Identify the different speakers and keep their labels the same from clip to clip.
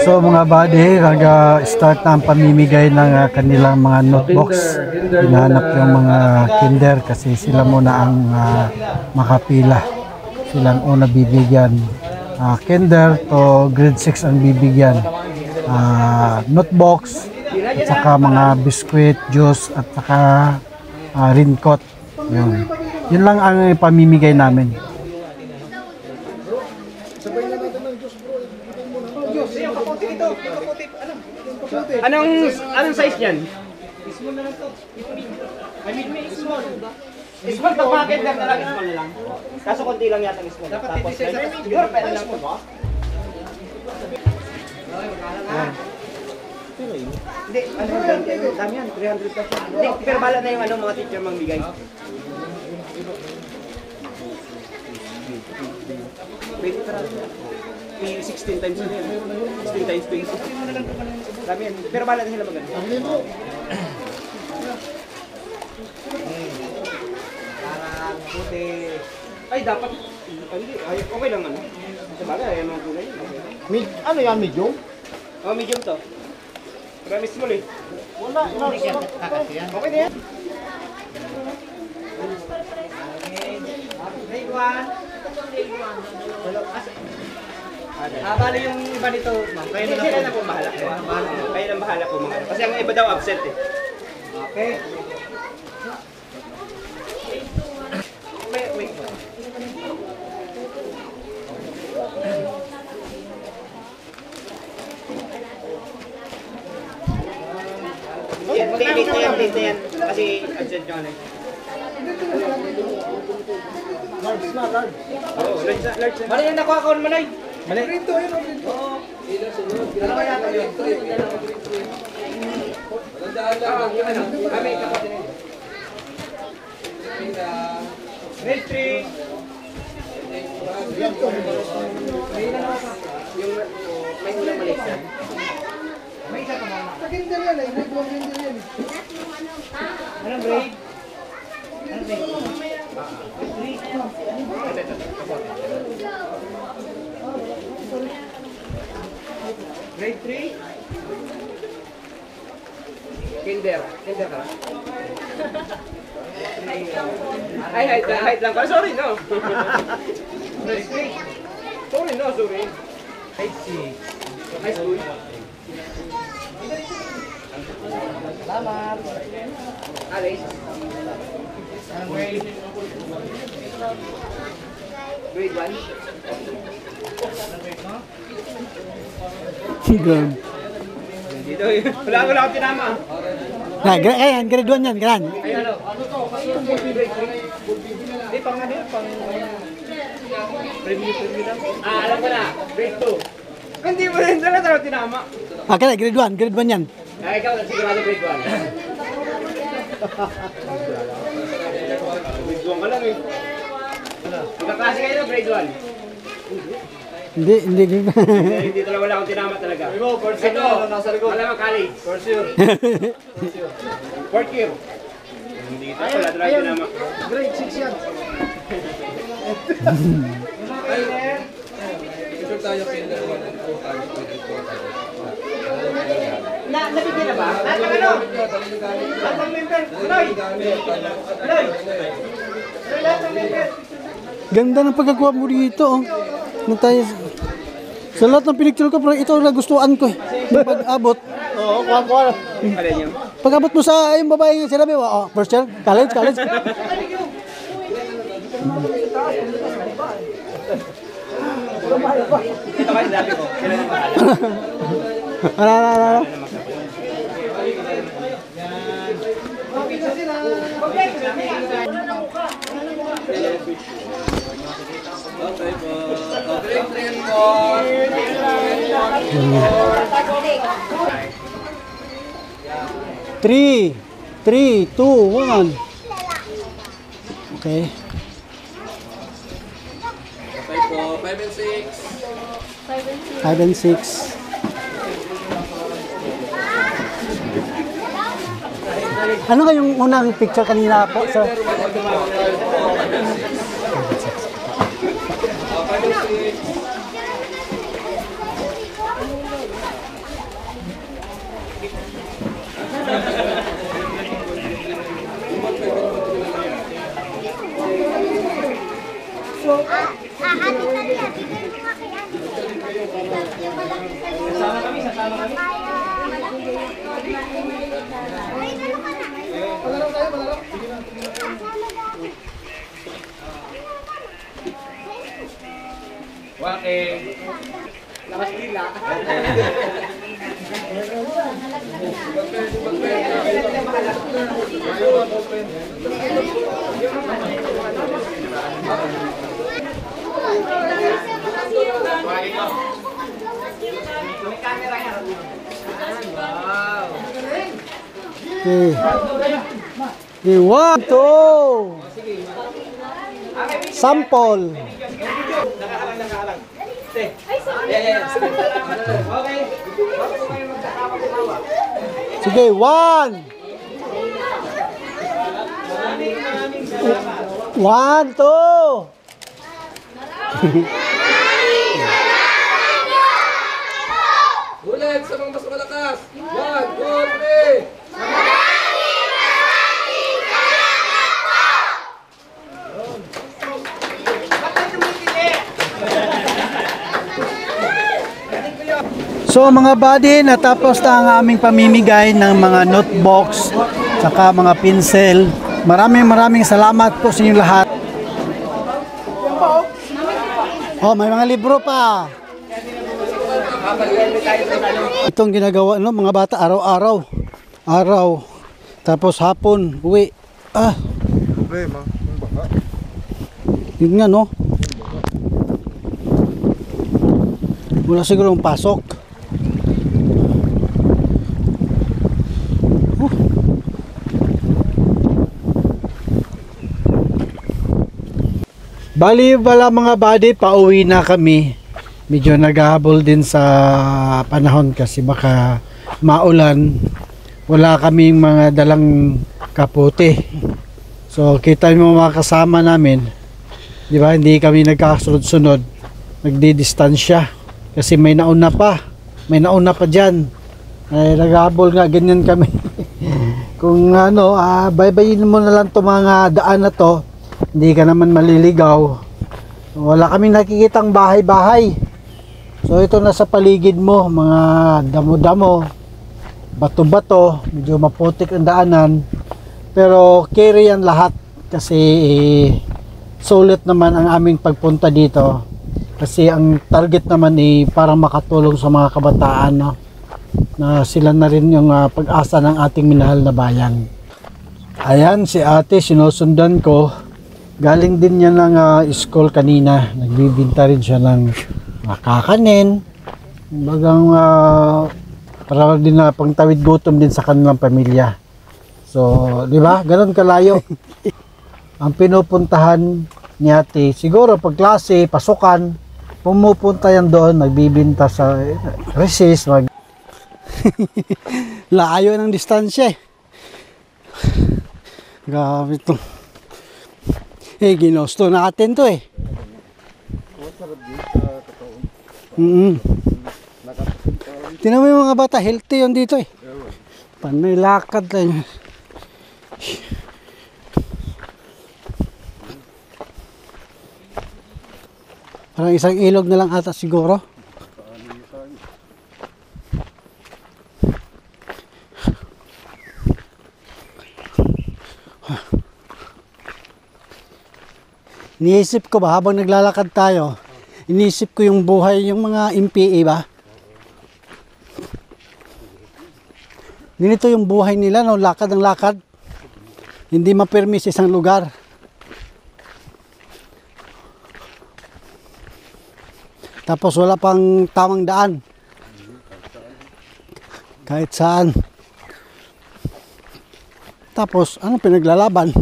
Speaker 1: So mga buddy, nag-start na ang pamimigay ng kanilang mga notebooks. Hinahanap yung mga kinder kasi sila muna ang makapila. Silang una bibigyan. Kinder to grade 6 ang bibigyan. Notebooks, at saka mga biskwit, juice, at saka raincoat. Yun lang ang pamimigay namin.
Speaker 2: Anong size niyan? Small na lang to. I mean, small. Small to mga kinder na lang, small na lang. Kaso konti lang yata small. Dapat tapos siguro pwede lang po ba? Hindi, dami yan, 300 plus. Hindi, pero bala na yung mga teacher mangbigay. Wait, 16 times na yan. 16 times 20. Dami yan. Pero bala na sila maganda. Parang puti. Ay, dapat. Ay, okay lang ano. Sa bagay, ayaw mga kulay.
Speaker 3: Ano yan, medium?
Speaker 2: Oh, medium to. Promise mo eh.
Speaker 3: Wala,
Speaker 2: okay na yan. Grade 1. Bali yung iba nito, ma'am. Kayo na po bahala. Kayo na bahala po mga. Kasi ang iba daw absent eh. Okay. Wait. Date na yan. Kasi absent yung ano eh.
Speaker 3: large na, large.
Speaker 2: Oo, large na. Mali yung nakuha ko naman ay. Mali.
Speaker 3: Rito, yun, rito. Oo.
Speaker 2: Dalawa yata yun. Kami kapatid na yun. Grade 3. May ulang maliit yan. May isa pa mga.
Speaker 3: Sa kinder yan eh, grade 1 kinder yan eh.
Speaker 2: Anong grade? Grade 3? Kinder ka? Ay, height lang pala. Sorry, no. Grade 3. Sorry. Height C. High school. Salamat. Alice. Grade 1?
Speaker 1: Grade.
Speaker 2: Dito yun. Wala akong tinama.
Speaker 1: Ayan, grade 1 yan, gran.
Speaker 2: Ay, ano? Hindi, pang ano yun? Pang... Preview lang. Alam ko na. Grade 2. Hindi mo rin talaga tinama.
Speaker 1: Okay, grade 1 yan.
Speaker 2: Ay, ikaw, sigurado grade 1. Grade 1 ka lang eh. Magkaklase kayo na grade 1.
Speaker 1: Hindi.
Speaker 2: Hindi talaga wala akong tinama talaga. Ito, wala mang college. First year. Fourth year. Hindi ito, wala talaga tinama.
Speaker 3: Grade 6 yan.
Speaker 4: Sure tayo kinder 1 and 2 college 24.
Speaker 2: Nabigyan na ba? Ano? Atang member. Aloy!
Speaker 1: Ganda ng pagkakuha mo dito, oh. Sa lahat ng pinicture ko, pero ito na gustuhan ko eh. Pag-abot.
Speaker 3: Oo, kuha.
Speaker 2: Alin yun?
Speaker 1: Pag-abot mo sa yung babae yung sinabi, oh, first year, college.
Speaker 2: Ito kasi sabi ko. Kailan ang bahala?
Speaker 1: Ala.
Speaker 4: Okay po. Grade 3 and 4.
Speaker 1: 3, 2, 1. Okay.
Speaker 4: Okay po. 5 and 6.
Speaker 1: 5 and 6. Ano kayong unang picture kanina po, sir?
Speaker 2: Sasama kami, sasama kami.
Speaker 3: Palaro tayo, palaro.
Speaker 2: Walking. Lakas dila.
Speaker 1: Okay. Okay, 1, 2. Sample.
Speaker 2: Nakahalang. Okay.
Speaker 1: Sige, 1. 1, 2.
Speaker 4: Ulit sa mga mas malakas. 1, 2, 3.
Speaker 1: So mga buddy, natapos na ang aming pamimigay ng mga notebooks saka mga pinsel. Maraming salamat po sa inyo lahat. Oh, may mga libro pa. Itong ginagawa no, mga bata araw-araw. Araw. Tapos hapon, uwi. Yun nga no. Wala siguro pasok. Bali wala mga buddy, pauwi na kami. Medyo naghahabol din sa panahon kasi baka maulan. Wala kaming mga dalang kapote. So kita mo mga kasama namin, di ba? Hindi kami nagkasunod-sunod, nagdidistansya kasi may nauna pa dyan. Ay naghahabol nga, ganyan kami. Kung ano, baybayin mo na lang to mga daan na to, hindi ka naman maliligaw. Wala kami nakikitang bahay-bahay. So ito na sa paligid mo, mga damo-damo, bato-bato, medyo maputik ang daanan. Pero carry yan lahat kasi sulit naman ang aming pagpunta dito. Kasi ang target naman parang makatulong sa mga kabataan, no? Na sila na rin yung pag-asa ng ating minahal na bayan. Ayan si ate, sinusundan ko. Galing din niya ng school kanina. Nagbibinta rin siya ng kakanin. Bagang para din na pangtawid gutom din sa kanilang pamilya. So, di ba? Ganon kalayo. Ang pinupuntahan ni ate, siguro pag klase, pasukan, pumupunta yan doon, nagbibinta sa recess. Layo ng distansya eh. Grabe ito. Ginusto natin to eh. Tingnan mo yung mga bata, healthy yun dito eh. Panay lakad lang. Parang isang ilog na lang ata siguro. Iniisip ko ba habang naglalakad tayo, iniisip ko yung buhay yung mga MPA ba? Ganito yung buhay nila, no? Lakad ang lakad. Hindi mapirmi sa isang lugar. Tapos wala pang tamang daan. Kahit saan. Tapos, ano pinaglalaban?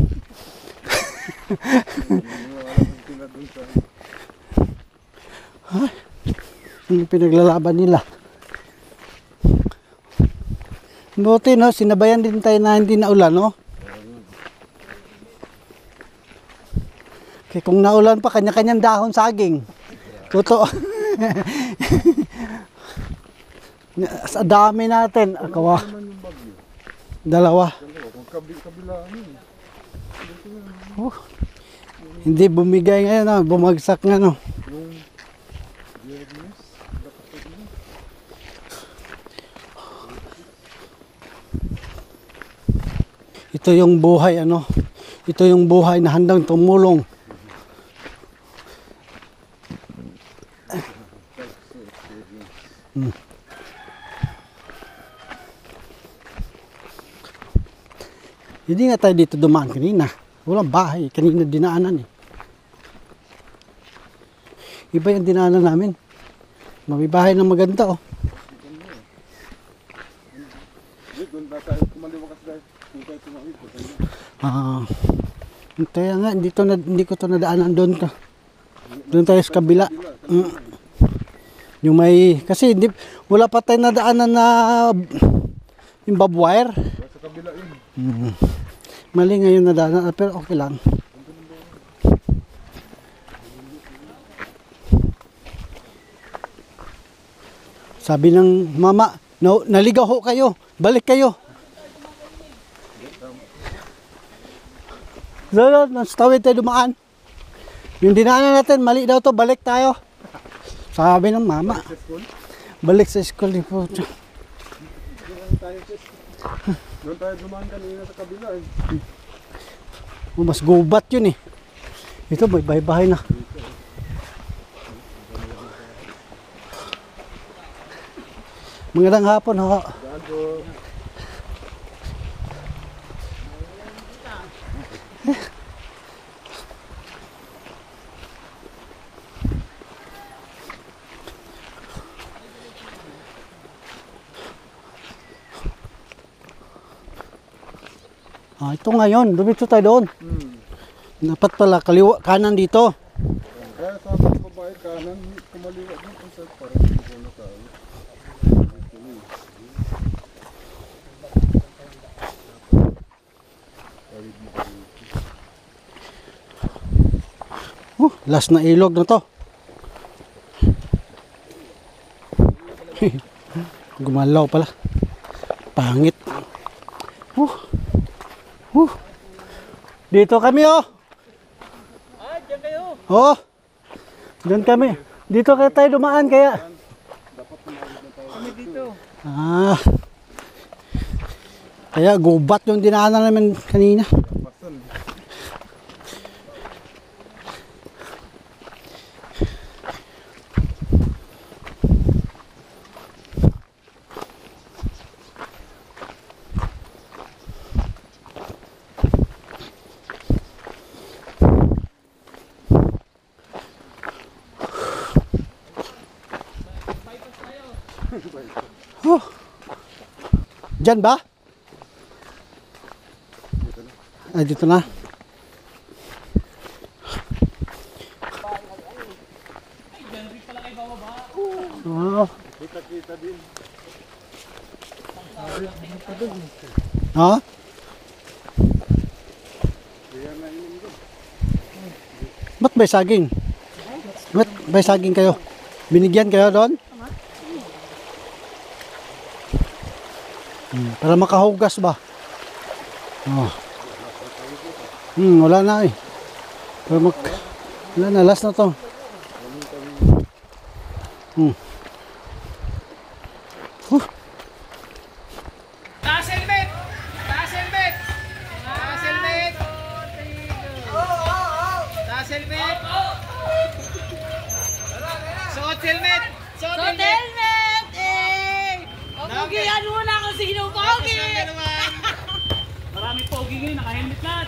Speaker 1: Ano pinaglalaban nila? Buti no, sinabayan din tayo na hindi naulan, no? Kaya kung naulan pa, kanya-kanyang dahon saging. Totoo. Sa dami natin, akawa. Dalawa. Hindi bumigay ngayon, bumagsak nga, no. Ito yung buhay, ano. Ito yung buhay na handang tumulong. Hindi nga tayo dito dumaan kanina. Walang bahay. Kanina dinaanan eh. Iba yung dinaanan namin. May bahay na maganda oh. Kaya nga, hindi ko to nadaanan doon ka. Doon tayo sa kabila. Yung may, kasi wala pa tayo nadaanan na yung barbed wire.
Speaker 3: Sa kabila yun.
Speaker 1: Mali ngayon nadaanan, pero okay lang. Sabi ng mama, naligaw ho kayo, balik kayo. Sa tawid tayo dumaan. Yung dinaanan natin, mali daw to, balik tayo. Sabi ng mama, balik sa school.
Speaker 3: Doon tayo dumaan kanina sa kabila eh.
Speaker 1: Mas gubat yun eh. Ito may bahay-bahay na. Magandang hapon ho. Ito ngayon, dumito tayo doon. Dapat pala kaliwa, kanan dito.
Speaker 3: Kaya sa mga babae kanan, kumaliwa dito sa parang dito na tayo.
Speaker 1: Last na ilog na to. Gumalaw pala. Pangit. Dito kami oh.
Speaker 2: Diyan kayo.
Speaker 1: Oh. Doon kami. Dito kaya tayo dumaan kaya.
Speaker 2: Kami dito.
Speaker 1: Kaya gubat yung dinaanan namin kanina. Diyan ba? Ay, dito na. Oh.
Speaker 3: Kita-kita din.
Speaker 1: Ha? Ba't may saging? Ba't may saging kayo? Binigyan kayo doon? Para makahugas ba? Oh. Wala na eh. Wala na, last na to.
Speaker 2: Taas helmet! Taas helmet! Taas helmet! Taas helmet! Suot helmet! Suot
Speaker 5: So, helmet! Eh! Pugihan muna kung sino pogi!
Speaker 2: Maraming pogi ngayon, naka-helmet lahat.